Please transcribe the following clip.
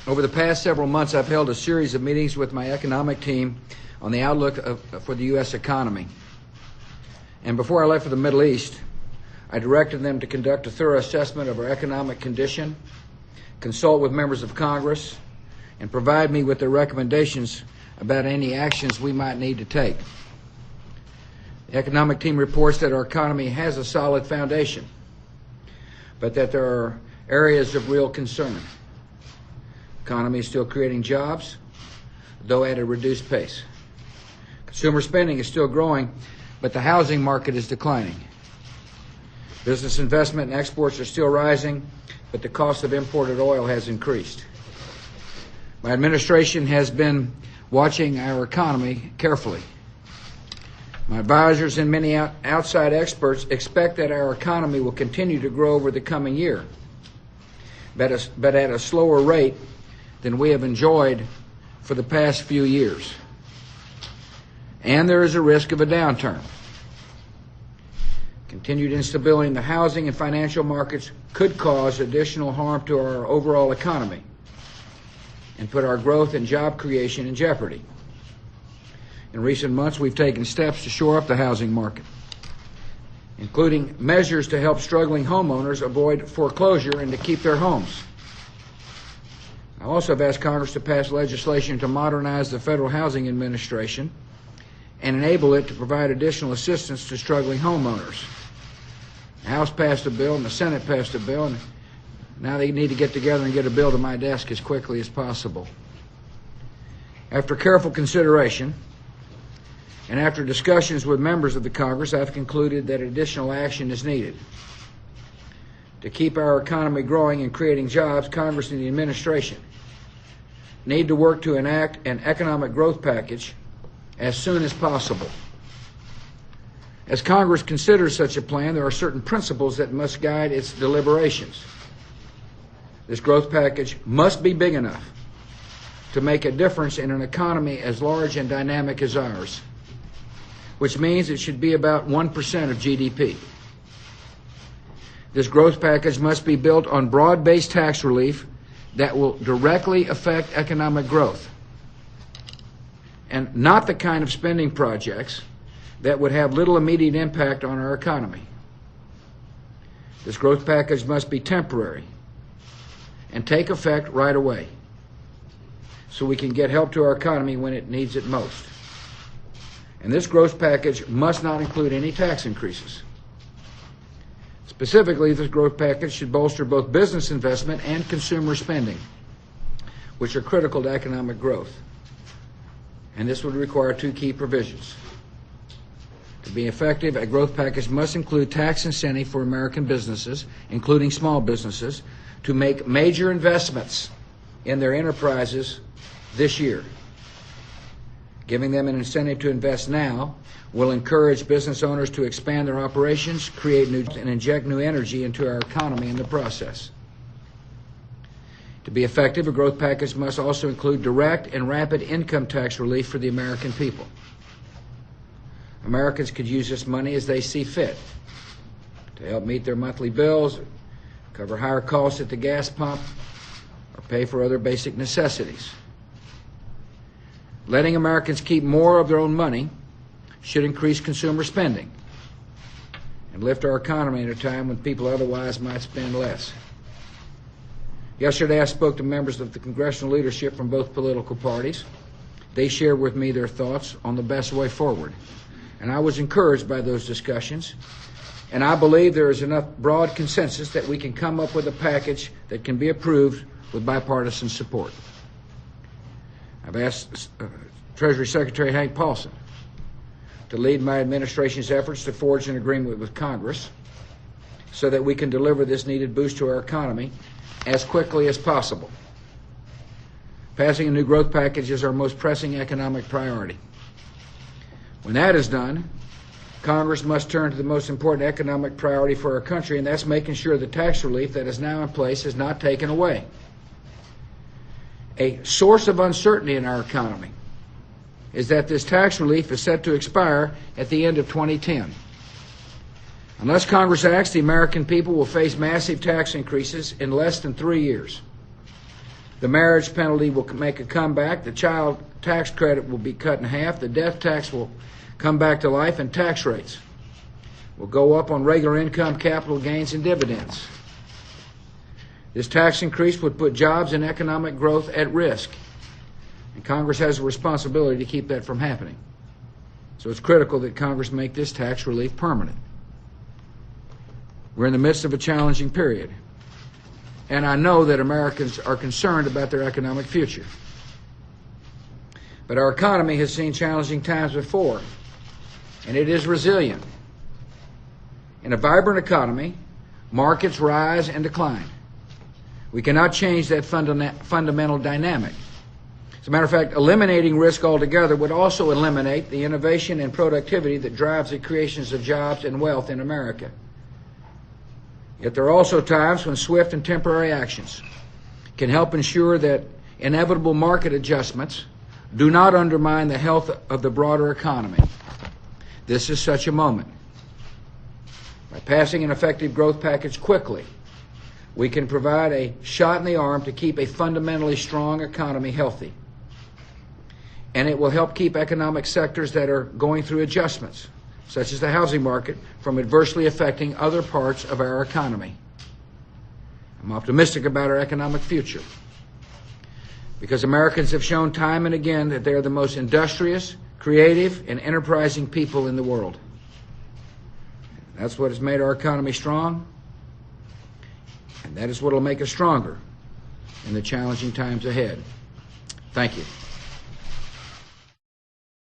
Over the past several months, I've held a series of meetings with my economic team on the outlook for the U.S. economy. And before I left for the Middle East, I directed them to conduct a thorough assessment of our economic condition, consult with members of Congress, and provide me with their recommendations about any actions we might need to take. The economic team reports that our economy has a solid foundation, but that there are areas of real concern. The economy is still creating jobs, though at a reduced pace. Consumer spending is still growing, but the housing market is declining. Business investment and exports are still rising, but the cost of imported oil has increased. My administration has been watching our economy carefully. My advisors and many outside experts expect that our economy will continue to grow over the coming year, but at a slower rate than we have enjoyed for the past few years. And there is a risk of a downturn. Continued instability in the housing and financial markets could cause additional harm to our overall economy and put our growth and job creation in jeopardy. In recent months, we've taken steps to shore up the housing market, including measures to help struggling homeowners avoid foreclosure and to keep their homes. I also have asked Congress to pass legislation to modernize the Federal Housing Administration and enable it to provide additional assistance to struggling homeowners. The House passed a bill and the Senate passed a bill, and now they need to get together and get a bill to my desk as quickly as possible. After careful consideration and after discussions with members of the Congress, I've concluded that additional action is needed. To keep our economy growing and creating jobs, Congress and the administration need to work to enact an economic growth package as soon as possible. As Congress considers such a plan, there are certain principles that must guide its deliberations. This growth package must be big enough to make a difference in an economy as large and dynamic as ours, which means it should be about 1% of GDP. This growth package must be built on broad-based tax relief that will directly affect economic growth, and not the kind of spending projects that would have little immediate impact on our economy. This growth package must be temporary and take effect right away so we can get help to our economy when it needs it most. And this growth package must not include any tax increases. Specifically, this growth package should bolster both business investment and consumer spending, which are critical to economic growth. And this would require two key provisions. To be effective, a growth package must include tax incentive for American businesses, including small businesses, to make major investments in their enterprises this year. Giving them an incentive to invest now will encourage business owners to expand their operations, create new and inject new energy into our economy in the process. To be effective, a growth package must also include direct and rapid income tax relief for the American people. Americans could use this money as they see fit to help meet their monthly bills, cover higher costs at the gas pump, or pay for other basic necessities. Letting Americans keep more of their own money should increase consumer spending and lift our economy at a time when people otherwise might spend less. Yesterday, I spoke to members of the congressional leadership from both political parties. They shared with me their thoughts on the best way forward, and I was encouraged by those discussions, and I believe there is enough broad consensus that we can come up with a package that can be approved with bipartisan support. I've asked Treasury Secretary Hank Paulson to lead my administration's efforts to forge an agreement with Congress so that we can deliver this needed boost to our economy as quickly as possible. Passing a new growth package is our most pressing economic priority. When that is done, Congress must turn to the most important economic priority for our country, and that's making sure the tax relief that is now in place is not taken away. A source of uncertainty in our economy is that this tax relief is set to expire at the end of 2010. Unless Congress acts, the American people will face massive tax increases in less than 3 years. The marriage penalty will make a comeback. The child tax credit will be cut in half. The death tax will come back to life, and tax rates will go up on regular income, capital gains, and dividends. This tax increase would put jobs and economic growth at risk, and Congress has a responsibility to keep that from happening. So it's critical that Congress make this tax relief permanent. We're in the midst of a challenging period, and I know that Americans are concerned about their economic future. But our economy has seen challenging times before, and it is resilient. In a vibrant economy, markets rise and decline. We cannot change that fundamental dynamic. As a matter of fact, eliminating risk altogether would also eliminate the innovation and productivity that drives the creations of jobs and wealth in America. Yet there are also times when swift and temporary actions can help ensure that inevitable market adjustments do not undermine the health of the broader economy. This is such a moment. By passing an effective growth package quickly, we can provide a shot in the arm to keep a fundamentally strong economy healthy. And it will help keep economic sectors that are going through adjustments, such as the housing market, from adversely affecting other parts of our economy. I'm optimistic about our economic future because Americans have shown time and again that they are the most industrious, creative, and enterprising people in the world. That's what has made our economy strong, and that is what will make us stronger in the challenging times ahead. Thank you.